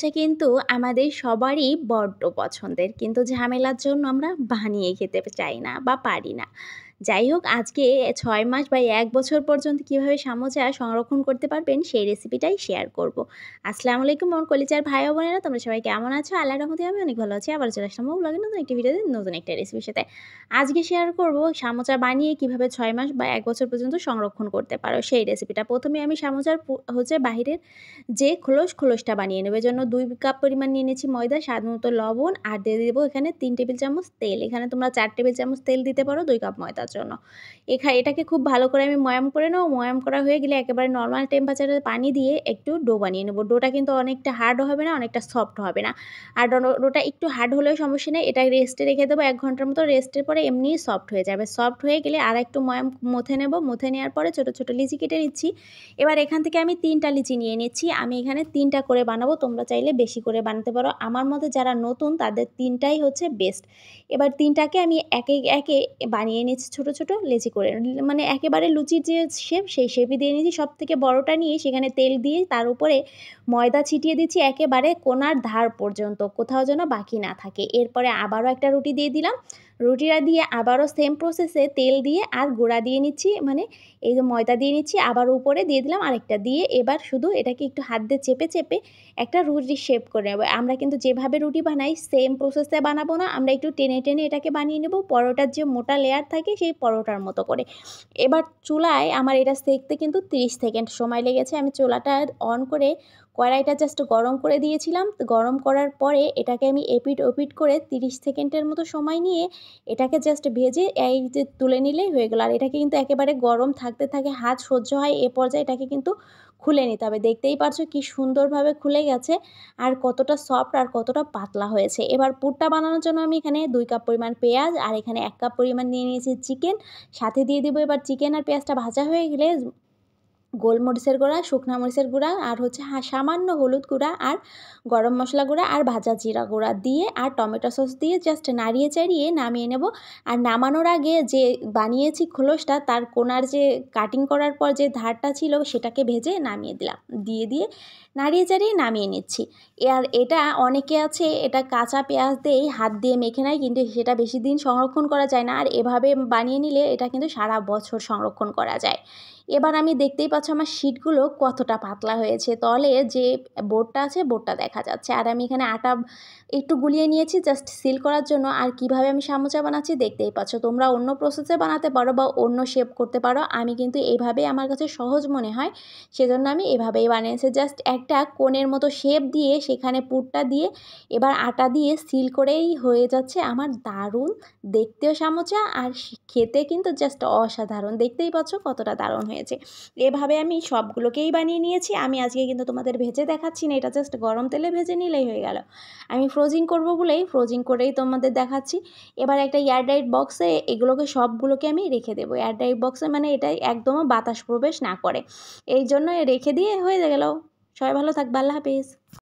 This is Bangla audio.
সামোসা কিন্তু আমাদের সবারই বড্ড পছন্দের। কিন্তু ঝামেলার জন্য আমরা বানিয়ে খেতে চাই না বা পারি না। যাই হোক আজকে ৬ মাস বা ১ বছর পর্যন্ত কীভাবে সামোসা সংরক্ষণ করতে পারবেন সেই রেসিপিটাই শেয়ার করব। আসসালামু আলাইকুম আমার কলিজার ভাই ও বোনেরা, তোমরা সবাই কেমন আছো? আল্লাহর রহমতে আমি অনেক ভালো আছি। আবার চলে আসলাম ব্লগে নতুন একটি ভিডিওতে নতুন একটা রেসিপির সাথে। আজকে শেয়ার করব সামোসা বানিয়ে কীভাবে ৬ মাস বা ১ বছর পর্যন্ত সংরক্ষণ করতে পারো সেই রেসিপিটা। প্রথমে আমি সামোসার বাহিরের যে খোলসটা বানিয়ে নেব। এজন্য ২ কাপ পরিমাণ নিয়ে নিয়েছি ময়দা, স্বাদমতো লবণ আর দিয়ে দেবো এখানে ৩ টেবিল চামচ তেল। এখানে তোমরা ৪ টেবিল চামচ তেল দিতে পারো ২ কাপ ময়দার জন্য। এটাকে খুব ভালো করে আমি ময়াম করে নেব। ময়াম করা হয়ে গেলে একেবারে নরমাল টেম্পারেচারে পানি দিয়ে একটু ডো বানিয়ে নেব। ডোটা কিন্তু অনেকটা হার্ডও হবে না, অনেকটা সফট হবে না। আর ডোটা একটু হার্ড হলেও সমস্যা নেই। এটা রেস্টে রেখে দেবো ১ ঘন্টার মতো। রেস্টের পরে এমনিই সফট হয়ে যাবে। সফট হয়ে গেলে আর একটু ময়াম মথে নেব। মথে নেওয়ার পরে ছোট, ছোট লিচি কেটে নিচ্ছি। এবার এখান থেকে আমি 3টা লিচি নিয়ে নিচ্ছি। আমি এখানে 3টা করে বানাবো, তোমরা চাইলে বেশি করে বানাতে পারো। আমার মতে যারা নতুন তাদের 3টাই হচ্ছে বেস্ট। এবার 3টাকে আমি একে একে বানিয়ে নিচ্ছি ছোট, ছোট লেচি করে। মানে একেবারে লুচির যে শেপ সেই শেপই দিয়ে নিয়েছি। সবথেকে বড়টা নিয়ে সেখানে তেল দিয়ে তার উপরে ময়দা ছিটিয়ে দিচ্ছি একেবারে কোণার ধার পর্যন্ত, কোথাও যেন বাকি না থাকে। এরপরে আবারও একটা রুটি দিয়ে দিলাম। রুটিটা দিয়ে আবারও সেম প্রসেসে তেল দিয়ে আর গুঁড়া দিয়ে নিচ্ছি, মানে এই যে ময়দা দিয়ে নিচ্ছি, আবার উপরে দিয়ে দিলাম আরেকটা দিয়ে এবার শুধু এটাকে একটু হাত দিয়ে চেপে চেপে একটা রুটির শেপ করে নেব। আমরা কিন্তু যেভাবে রুটি বানাই সেম প্রসেসে বানাবো না, আমরা একটু টেনে টেনে এটাকে বানিয়ে নেব পরোটার যে মোটা লেয়ার থাকে সেই পরোটার মতো করে। এবার চুলায় আমার এটা সেঁকতে কিন্তু 30 সেকেন্ড সময় লেগেছে। আমি চুলাটা অন করে কড়াইটা জাস্ট গরম করে দিয়েছিলাম। গরম করার পরে এটাকে আমি এপিট ওপিট করে 30 সেকেন্ডের মতো সময় নিয়ে এটাকে জাস্ট ভেজে এই যে তুলে নিলেই হয়ে গেল। আর এটাকে কিন্তু একেবারে গরম থাকতে থাকে, হাত সহ্য হয় এ পর্যায়ে এটাকে কিন্তু খুলে নিতে হবে। দেখতেই পারছো কি সুন্দরভাবে খুলে গেছে আর কতটা সফট আর কতটা পাতলা হয়েছে। এবার পুরটা বানানোর জন্য আমি এখানে 2 কাপ পরিমাণ পেঁয়াজ আর এখানে 1 কাপ পরিমাণ নিয়ে নিয়েছি চিকেন। সাথে দিয়ে দেবো এবার চিকেন আর পেঁয়াজটা ভাজা হয়ে গেলে গোলমরিচের গুঁড়া, শুকনা মরিচের গুঁড়া আর হচ্ছে সামান্য হলুদ গুঁড়া আর গরম মশলা গুঁড়া আর ভাজা জিরা গুঁড়া দিয়ে আর টমেটো সস দিয়ে জাস্ট নাড়িয়ে চাড়িয়ে নামিয়ে নেব। আর নামানোর আগে যে বানিয়েছি খোলসটা তার কোণার যে কাটিং করার পর যে ধারটা ছিল সেটাকে ভেজে নামিয়ে দিলাম। দিয়ে নাড়িয়ে চাড়িয়ে নামিয়ে নিচ্ছি। আর এটা অনেকে আছে এটা কাঁচা পেঁয়াজ দিয়েই হাত দিয়ে মেখে নেয়, কিন্তু সেটা বেশি দিন সংরক্ষণ করা যায় না। আর এভাবে বানিয়ে নিলে এটা কিন্তু সারা বছর সংরক্ষণ করা যায়। এবার আমি দেখতেই পাচ্ছ আমার শিটগুলো কতটা পাতলা হয়েছে, তলে যে বোর্ডটা আছে বোর্ডটা দেখা যাচ্ছে। আর আমি এখানে আটা একটু গুলিয়ে নিয়েছি জাস্ট সিল করার জন্য। আর কিভাবে আমি সামোসা বানাচ্ছি দেখতেই পাচ্ছ। তোমরা অন্য প্রসেসে বানাতে পারো বা অন্য শেপ করতে পারো, আমি কিন্তু এইভাবেই আমার কাছে সহজ মনে হয় সেজন্য আমি এভাবেই বানিয়েছি। জাস্ট একটা কোণের মতো শেপ দিয়ে সেখানে পুরটা দিয়ে এবার আটা দিয়ে সিল করেই হয়ে যাচ্ছে আমার দারুণ দেখতেও সামোসা আর খেতে কিন্তু জাস্ট অসাধারণ। দেখতেই পাচ্ছ কতটা দারুণ হয়েছে। এভাবে আমি সবগুলোকেই বানিয়ে নিয়েছি। আমি আজকে কিন্তু তোমাদের ভেজে দেখাচ্ছি না, এটা জাস্ট গরম তেলে ভেজে নিলেই হয়ে গেল। আমি ফ্রোজিং করব বলেই ফ্রোজিং করেই তোমাদের দেখাচ্ছি। এবার একটা এয়ারটাইট বক্সে এগুলোকে সবগুলোকে আমি রেখে দেবো। এয়ারটাইট বক্সে মানে এটাই একদমও বাতাস প্রবেশ না করে, এই জন্য রেখে দিয়ে হয়ে গেল। সবাই ভালো থাকবে, আল্লাহ হাফিজ।